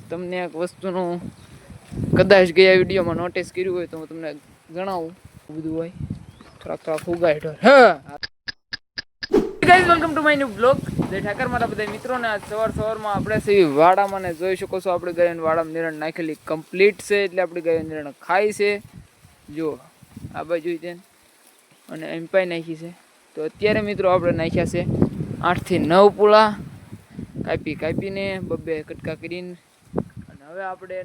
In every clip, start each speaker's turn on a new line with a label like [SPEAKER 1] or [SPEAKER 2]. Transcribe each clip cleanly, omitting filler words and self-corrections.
[SPEAKER 1] તમને એક વસ્તુનું કદાચ ગયા વિડીયોમાં નોટિસ કર્યું હોય તો હું તમને જણાવું. બધું હોય થોડાક ફુગા હેઠળ. હા guys, welcome to my new blog. જય ઠાકર મારા બધા મિત્રોને. આજ સવારમાં આપણે સી વાડામાં ને જોઈ શકો છો, આપણે ગાયને વાડામાં નિરણ નાખેલી કમ્પ્લીટ છે. એટલે આપણે ગાય નિરણ ખાઈ છે. જો આ બાજુ છે અને એમ પાઈ નાખી છે. તો અત્યારે મિત્રો આપણે નાખ્યા છે 8 થી 9 પૂળા કાપીને બબ્બે કટકા કરીને. અને હવે આપણે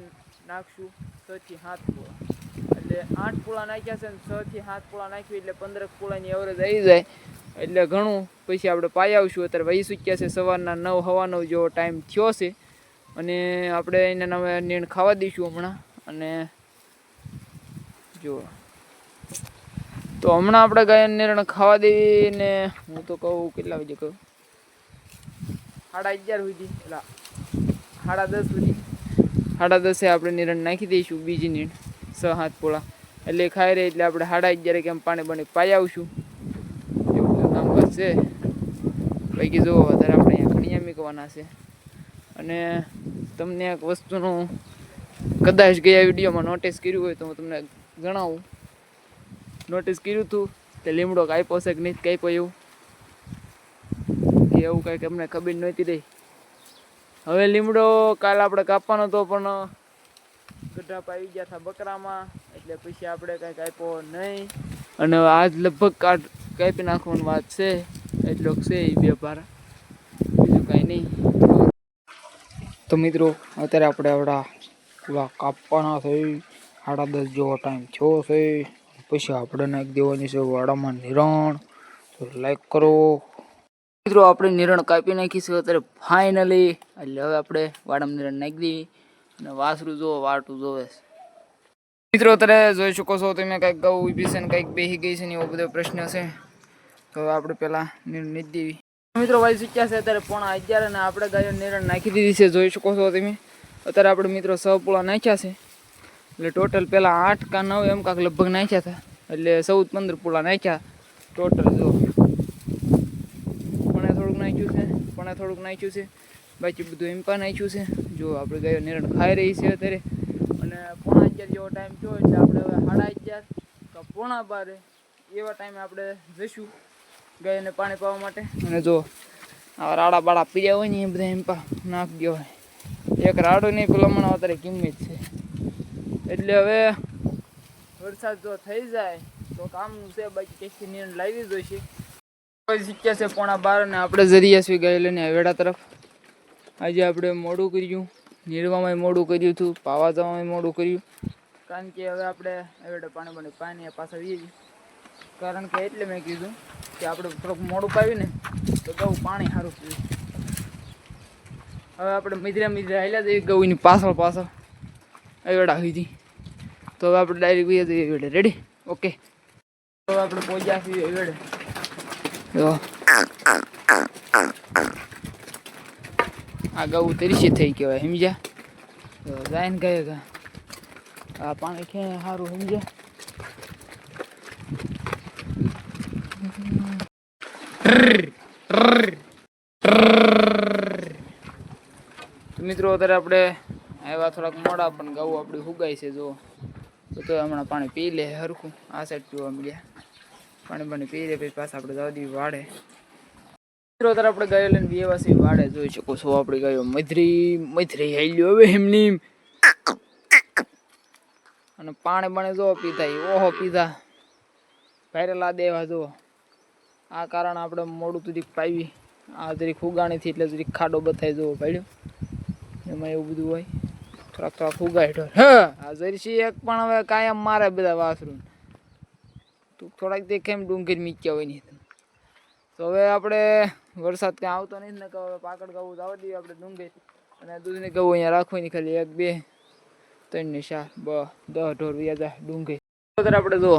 [SPEAKER 1] નાખશું 6 થી 7 પૂળા. એટલે 8 પૂળા નાખ્યા છે ને 6 થી 7 પૂળા નાખ્યું એટલે 15 પૂળાની એવરેજ આવી જાય. એટલે ઘણું પછી આપણે પાઈ આવશું. અત્યારે વહી ચૂક્યા છે, સવારના 9 સવા 9 જેવો ટાઈમ થયો છે. અને આપણે એને હવે નીણ ખાવા દઈશું હમણાં. અને જો તો હમણાં આપણે ગાય નિરણ ખાવા દઈને હું તો કહું કેટલા વાગે કહું 11:30 સુધી, એટલે 10:30 સુધી, 10:30 આપણે નિરણ નાખી દઈશું. બીજી નીણ 6-7 પૂળા એટલે ખાઈ રહી. એટલે આપણે 11:30 કેમ પાણી બની પાઈ આવશું. એવું બધું કામકાજ છે. બાકી જુઓ અત્યારે આપણે અહીંયા ખણિયા મૂકવાના છે. અને તમને એક વસ્તુનું કદાચ ગયા વિડીયોમાં નોટિસ કર્યું હોય તો હું તમને જણાવું. નોટિસ કર્યું હતું તે લીમડો કાપ્યો છે કે નહીં કાપ્યો એવું કંઈક અમને ખબર નહોતી રહી. હવે લીમડો કાલે આપણે કાપવાનો હતો પણ ગઢા પાવી ગયા હતા બકરામાં, એટલે પછી આપણે કાંઈ કાપ્યો નહીં. અને આજ લગભગ કાપી નાખવાની વાત છે. એટલો છે એ 2 ભારા, બીજું કાંઈ નહીં. તો મિત્રો અત્યારે આપણે આવડા પૂરા કાપવાના થઈ. 10:30 જેવો ટાઈમ થયો છે. પછી આપણે નાખી દેવાની છે વાડામાં નિરણ. તો લાઈક કરો મિત્રો. આપણે નિરણ કાપી નાખીશું અત્યારે ફાઇનલી. એટલે હવે આપણે વાડામાં નિરણ નાખી દઈએ. અને વાસરું જોવો વાટું જોવે મિત્રો. અત્યારે જોઈ શકો છો તમે કંઈક ગૌ ઊભી છે ને કંઈક બેસી ગઈ છે ને એવો બધો પ્રશ્ન છે. તો હવે આપણે પહેલાં નિરણ નાખી દેવી. મિત્રો વાઈ ચૂક્યા છે અત્યારે 11:30 અને આપણે ગાયો નિરણ નાખી દીધી છે. જોઈ શકો છો તમે. અત્યારે આપણે મિત્રો 6 પૂળા નાખ્યા છે. એટલે ટોટલ પહેલાં 8 કે 9 એમ કાંક લગભગ નાખ્યા હતા. એટલે 14-15 પૂળા નાખ્યા ટોટલ. જો પણ થોડુંક નાખ્યું છે બાકી બધું એમ પણ નાખ્યું છે. જો આપણે ગાયો નિરણ ખાઈ રહી છે અત્યારે. અને 11:30 જેવો ટાઈમ થયો એટલે આપણે હવે 11:30 કે 11:15 એવા ટાઈમે આપણે જઈશું ગાયને પાણી પાવા માટે. અને જો આ રાડા બાડા પીડ્યા હોય ને એ બધા એમ નાખી દેવાય. એક રાડો નહીં પેલામાં અત્યારે કિંમત છે. એટલે હવે વરસાદ જો થઈ જાય તો કામનું છે. બાકી કેસી નિરણ લાવી જોઈશે. શીખ્યા છે 11:15 અને આપણે જરીયા છીએ ગાય લઈને વેડા તરફ. આજે આપણે મોડું કર્યું, નીરવામાં મોડું કર્યું હતું, પાવા જવામાં મોડું કર્યું. કારણ કે હવે આપણે એવડે પાણી પાછા વીએ છીએ. કારણ કે એટલે મેં કીધું કે આપણે થોડુંક મોડું પાવીને તો ગૌ પાણી સારું પીવું. હવે આપણે મિધરા હાલ્યા જઈએ ગૌની પાછળ એવડા સુધી. તો હવે આપણે ડાયરેક્ટ વીએ જઈએ એવડે. રેડી? ઓકે. હવે આપણે પહોંચ્યા છીએ એવડે. આ ગૌ તરીસી થઈ કહેવાય, સમજ્યા? તો જાય ને ગયે આ પાણી ક્યાં સારું, સમજ્યા? મિત્રો અત્યારે આપણે આવ્યા થોડાક મોડા પણ ગૌ આપણી હુગાઈ છે. જો તો હમણાં પાણી પી લે હરખું. આ સાઈડ પીવા મળ્યા પાણી પી લે પછી પાછા આપણે જવા દઈએ વાડે. મિત્રો અત્યારે આપણે ગાયો લઈને બેવાસી વાડે. જોઈ શકો છો આપણી ગાયો મધરી હેલ્યો હવે એમની. અને પાણી જો પીધા ઓહો પીધા ભરેલા દેવા. જો આ કારણ આપણે મોડું સુધી પાવી. આ જરીક ફુગાણીથી એટલે જરીક ખાડો બતાવી જોવો પડ્યો. એમાં એવું બધું હોય. થોડાક ફુગા હેઠળ. હા આ જરીસી એક પણ હવે કાયમ મારે બધા વાસરું. તું થોડાક દેખે એમ ડુંગર મીક્યા હોય નહીં. તો હવે આપણે વરસાદ ત્યાં આવતો નથી ને હવે પાકડ ગાવું જવા દઈએ આપણે ડુંગર. અને દૂધની ગાવું અહીંયા રાખવાની ખાલી 1 2 3 ને 4 10 ઢોર વ્યાજા ડુંગર. અત્યારે આપણે જો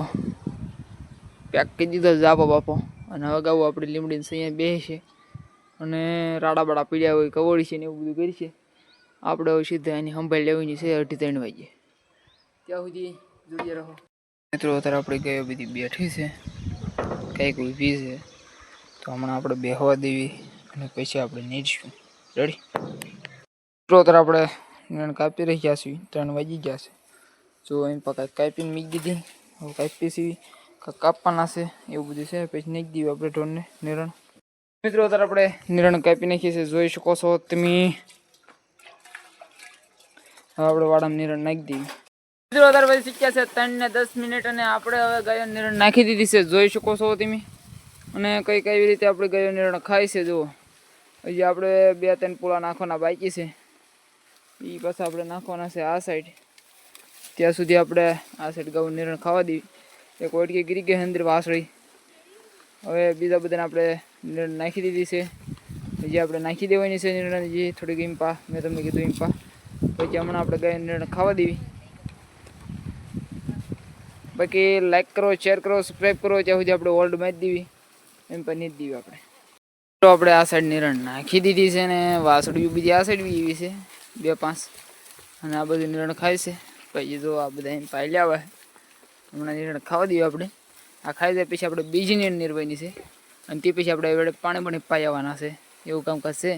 [SPEAKER 1] પેક કરી દીધો જાપો બાપો. અને હવે ગાવું આપણે લીમડીને અહીંયા બેસે અને રાડા બાડા પીડ્યા હોય કવળી છે ને એવું બધું કરી છે. આપણે હવે સીધા એની સંભાળ લેવાની છે 2:30 વાગે. ત્યાં સુધી જોઈએ રહો મિત્રો. અત્યારે આપણે ગાયો બધી બેઠી છે, કંઈક ઊભી છે. તો હમણાં આપણે બેહવા દેવી અને પછી આપણે નીચશું. રેડી મિત્રો? અત્યારે આપણે નિરણ કાપી રહ્યા છીએ. 3 વાગી ગયા છે. જો એમ કાંઈક કાપીને મૂકી દીધી. હવે કાપી સીવી કાપવાના છે એવું બધું છે. પછી નાખી દીધું આપણે ઢોરને નિરણ. મિત્રો અત્યારે આપણે નિરણ કાપી નાખીએ છીએ, જોઈ શકો છો તમે. હવે આપણે વાડામાં નિરણ નાખી દઈએ. મિત્રો અત્યારે પછી શીખ્યા છે 3 ને 10 મિનિટ અને આપણે હવે ગાયો નિરણ નાખી દીધી છે, જોઈ શકો છો તમે. અને કંઈક એવી રીતે આપણે ગાયો નિરણ ખાય છે. જુઓ હજી આપણે 2-3 પૂળા નાખવાના બાકી છે. એ પાછા આપણે નાખવાના છે આ સાઈડ. ત્યાં સુધી આપણે આ સાઈડ ગાયું નિરણ ખાવા દઈએ. એક ઓટકી ગીરી ગઈ અંદર વાસળી. હવે બીજા બધાને આપણે નિરણ નાખી દીધી છે. હજી આપણે નાખી દેવાની છે નિરણ, હજી થોડીક ઈમ્પા મેં તમને કીધું ઈમ્પા. પછી હમણાં આપણે ગાય નિરણ ખાવા દેવી. બાકી લાઈક કરો, શેર કરો, સબસ્ક્રાઈબ કરો. ત્યાં સુધી આપણે ઓલ્ડ મેચ દેવી એમ પણ નહીં જ દેવી આપણે. તો આપણે આ સાઈડ નિરણ નાખી દીધી છે ને વાસળી બીજી આ સાઈડ બી એવી છે 2-5. અને આ બધું નિરણ ખાય છે. પછી જો આ બધા એમ પાઈ આવે હમણાં નિરણ ખાવા દઈએ આપણે. આ ખાઈ જાય પછી આપણે બીજી નિરણ નિરવાની છે. અને તે પછી આપણે એવડે પાણી પાઈ આવવાના છે. એવું કામકાજ છે.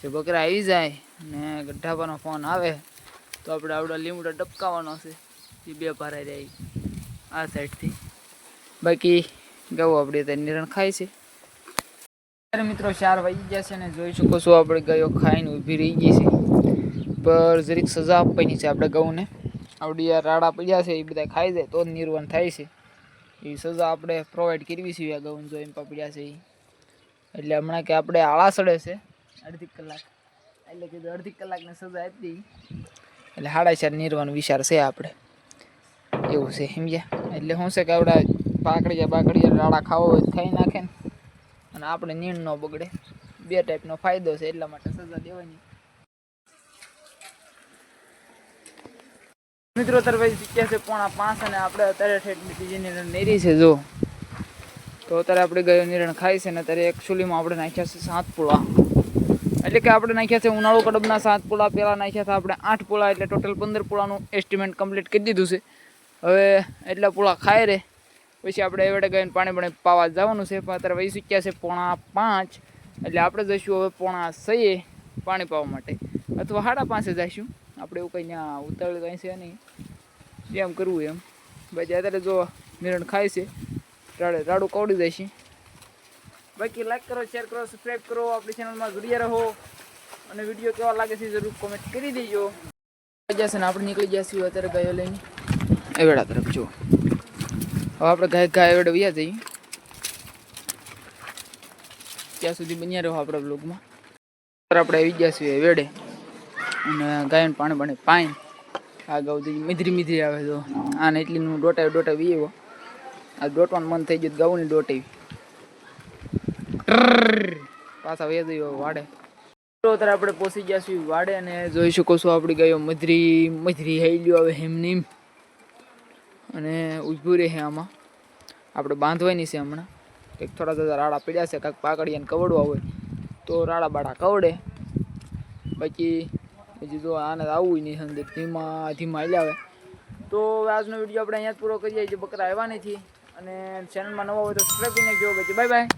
[SPEAKER 1] જો બકરા આવી જાય ને ગઢાવાનો ફોન આવે તો આપણે આવડા લીમડો ડબકાવાનો છે. એ 2 ભારા રહે આ સાઈડથી. બાકી ગાઉ આપણે ત્યાં નિરણ ખાય છે. ત્યારે મિત્રો 4 વાગી ગયા છે ને જોઈ શકો છો આપણે ગાયો ખાઈને ઊભી રહી ગઈ છે. પર જરીક સજા આપવાની છે આપણે ગાઉને. આવડી આ રાડા પડ્યા છે એ બધા ખાઈ જાય તો જ નિર્વાણ થાય છે. એ સજા આપણે પ્રોવાઈડ કરવી છે આ ગાઉને. જો એમ પડ્યા છે એટલે હમણાં કે આપણે આળા સડે છે 1.5 કલાક. એટલે કીધું 1.5 કલાકની સજા આપી દઈ એટલે 4.5 નિર્વાણ વિચાર છે આપણે. એવું છે સમજ્યા. એટલે શું છે કે આપણા બાકડીયા રાડા ખાવા હોય તો ખાઈ નાખે ને અને આપણે નીણ ન બગડે. 2 ટાઈપનો ફાયદો છે એટલા માટે સજા દેવાની. મિત્રો અત્યારે શીખ્યા છે 4:30 અને આપણે અત્યારે ઠેઠ બીજી નિરણ નેરી છે. જો તો અત્યારે આપણે ગાયો નિરણ ખાય છે ને અત્યારે એકચ્યુઅલીમાં આપણે નાખ્યા છે 7 પૂળા. એટલે કે આપણે નાખ્યા છે ઉનાળુ કડબના 7 પૂળા. પહેલાં નાખ્યા હતા આપણે 8 પૂળા. એટલે ટોટલ 15 પૂળાનું એસ્ટિમેટ કમ્પ્લીટ કરી દીધું છે. હવે એટલા પૂળા ખાય રે પછી આપણે એવડે ગાઈને પાણી પાવા જવાનું છે. પણ અત્યારે વહી શીખ્યા છે 4:30. એટલે આપણે જઈશું હવે 4:30 પાણી પાવા માટે, અથવા 5:30 જઈશું. આપણે એવું કંઈ ત્યાં ઉતાવળ કંઈ છે નહીં, જેમ કરવું એમ. પછી અત્યારે જો નિરણ ખાય છે રાડું કવડી જાય છે. બાકી લાઈક કરો, શેર કરો, સબસ્ક્રાઈબ કરો, આપણી ચેનલમાં જોડ્યા રહો. અને વિડીયો કેવા લાગે છે જરૂર કોમેન્ટ કરી દેજો. જશે ને આપણે નીકળી જઈશું અત્યારે ગાયો લઈને એવેડા તરફ. જો હવે આપણે ગાય એવડે વ્યા જઈએ. ત્યાં સુધી બન્યા રહો આપણા બ્લોગમાં. આપણે આવી ગયા છીએ વેડે અને ગાયને પાણી પાઈને આ ગાઉ મીધરી આવે. તો આને એટલીનું ડોટાવી એવો આ ડોટવાનું મન થઈ ગયું ગાઉની ડોટાવી પાછા વેદ વાડે. અત્યારે આપણે પહોંચી ગયા છીએ વાડે અને જોઈ શકો છો આપણી ગાયો મધરી હેલ્યો આવે હેમની અને ઊભું રહે. આમાં આપણે બાંધવાની છે હમણાં. કંઈક થોડા રાડા પીડ્યા છે, કાંઈક પાકડીને કવડવા હોય તો રાડા બાડા કવડે. બાકી હજી જો આને આવવું નહીં અંદર ધીમા હાલ્યા આવે. તો આજનો વિડીયો આપણે અહીંયા જ પૂરો કરીએ. જે બકરા આવ્યા નથી અને ચેનલમાં નવા હોય તો સબસ્ક્રાઈબ કરીને જો. Bye bye.